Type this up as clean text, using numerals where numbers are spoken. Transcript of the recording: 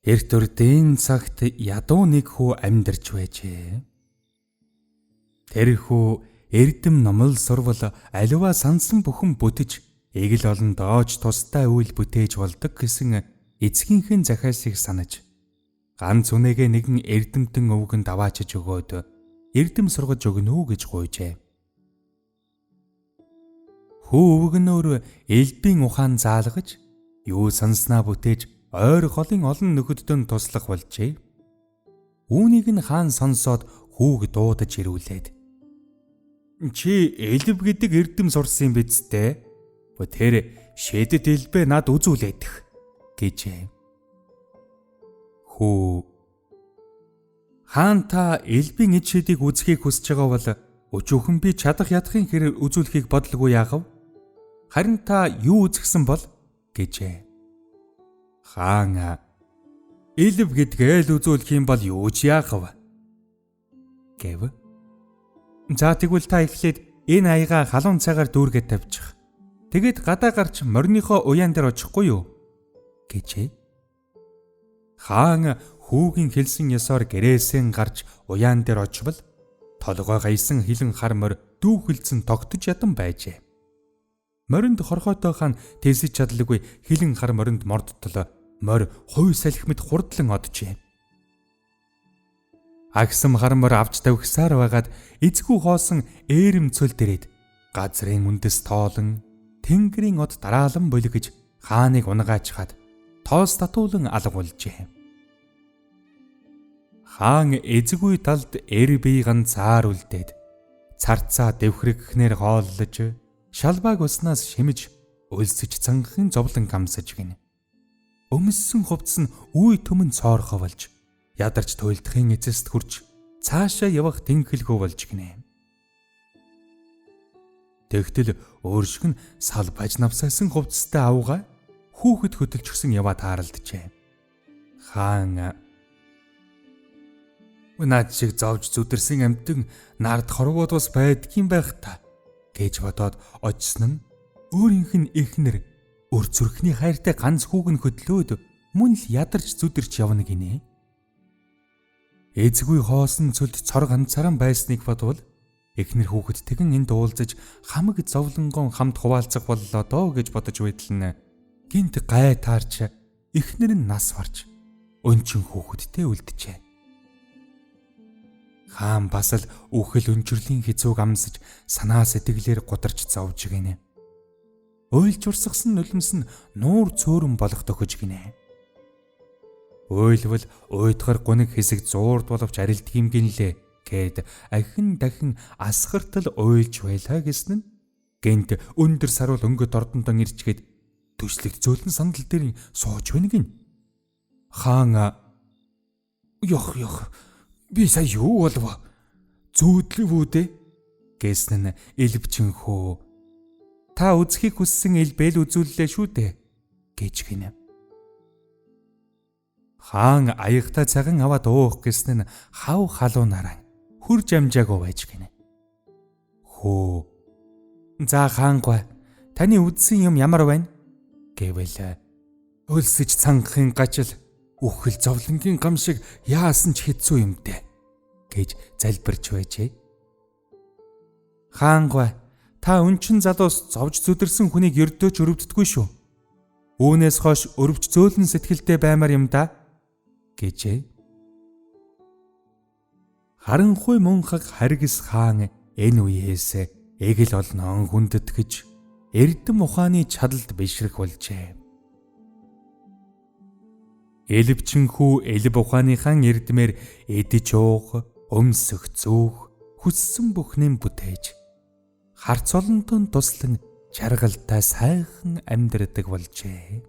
Эрт урдын цагт ядуу нэг хүү амьдарч байжээ. Тэр хүү эрдэм номол сурвал аливаа сансан бүхэн бүтэж эгэл олон доож тустай үйл бүтээж болдог гэсэн эцгийнхээ захиасыг санаж ганц үнэгээ нэгэн эрдэмтэн өвгөнд аваачиж өгөөд эрдэм сургаж өгнө үү гэж гуйжээ. Хүү өвгөнөөр элбийн ухаан заалгаж юу санснаа бүтээж ойр голын олон нөхөддөнд туслах болжээ. Үүнийг нь хаан сонсоод хүүг дуудаж ирүүлээд "Чи элб гэдэг эрдэм сурсан биз дээ? Тэр шидэт элбээ над үзүүлээдэх" гэжээ. Хүү "Хаан та элбийн эд шидийг үзхийг хүсэж байгаа бол өчүүхэн би чадах ядахын хэрэг үзүүлэхийг бодлого яагав? Харин та юу үзгсэн бол" гэжээ. Хаан "Элб гэдгээ л үзүүлэх юм бол юу ч яахав" гэв. "За тэгвэл та эхлээд энэ аяга халуун цагаар дүүргээд тавьчих. Тэгэд гадаа гарч морныхоо уяан дээр очихгүй юу?" гэжээ. Хаан хүүгийн хэлсэн ёсоор гэрээсээ гарч уяан дээр очвол толгой гаясан хилэн хар морь дүүхэлцэн тогтож ядан байжээ. Моринд хорхойтой хаан тэсэж чадлагүй хилэн хар моринд мордтол морь хувь салхи мэт хурдлан оджээ. Агсам хар морь авч тавьхсаар байгаад эзгүй хоосон ээрэм цөл дээрээд газрын үндэс тоолон тэнгэрийн од дараалан болигж хааныг унгаачхад тоос татуулан алгуулжээ. Хаан эзгүй талд эр бие ганцаар үлдээд царцаа дэвхрэгхнэр хооллож шалбааг уснаас шимж өлсөж цангахын зовлон камсаж гин. Өмссөн хувцс нь үе төмөн цоорхоо болж ядарч туйлдахын эцэст хүрч цаашаа явах тэнхэлгүй болж гинэ. Тэгтэл өөршгөн сал баж навсагсан хувцастай авгаа хүүхэд хөдөлчихсөн яваа тааралджээ. Хаан "Наад шиг зовж зүдэрсэн амтэн нард хорвоод бас байдгийн байх та" гэж бодоод очсон нь өөрийнх нь эхнэр өр зүрхний хайртай ганц хүүг нь хөдлөөд мөн л ядарч зүдэрч явна гинэ. Эзгүй хоосон цөлд цор ганцаараа байсныг бодвол эхнэр хүүхэдтэйгэн энд уулзаж хамаг зовлонгон хамт хуваалцах боллоо доо гэж бодож байтал нь гинт гай таарч эхнэр нь нас барж өнчин хүүхэдтэй үлджээ. Хаан бас л үхэл өнчрлийн хизүүг амсаж санаа сэтгэлээр гударч зовж гинэ. Уйлж урсгасан нулимс нь нуур цөөрөн болох тохиж гинэ. Уйлвал уйдгар гуниг хэсэг зуурд боловч арилдаг юм гинлээ гэд ахин дахин асгартал уйлж байлаа гэсэн нь гэнт өндөр сарвал өнгөт ордонтон ирчгээд төслөгт зөөлөн сандал дээр сууж байна гин. Хаан "Ёх би сая юу болов? Зүүдлэв үү?" гэсэн нь элбчинхүү "Та үзхийг хүссэн элбэл үзүүллээ шүү дээ" гэж гинэ. Хаан аягтай цаган аваад уух гэсэн нь хав халуунаараа хурж амжаагүй байж гинэ. Хөө "За хаангүй таны үзсэн юм ямар байна?" гэвэл "Өлсөж цангахын гажил үхэл зовлонгийн гам шиг яасан ч хэцүү юм дээ" гэж залбирч байжээ. "Хаангүй та өнчин залуус зовж зүдэрсэн хүнийг ердөөч өрөвддөггүй шүү. Үүнээс хойш өрөвч зөөлөн сэтгэлтэй баймаар юм да" гэжээ. Харанхуй мунхаг харгис хаан энэ үеэс эгэл олнон хүндэтгэж эрдэм ухааны чадалд бишрэх болжээ. Элбчинхүү элб ухааныхаа эрдмээр эдэж уух, өмсөх, зүүх, хүссэн бүхнээ бүтээж харц олонтон туслан чаргалтай сайхан амьдардаг болжээ.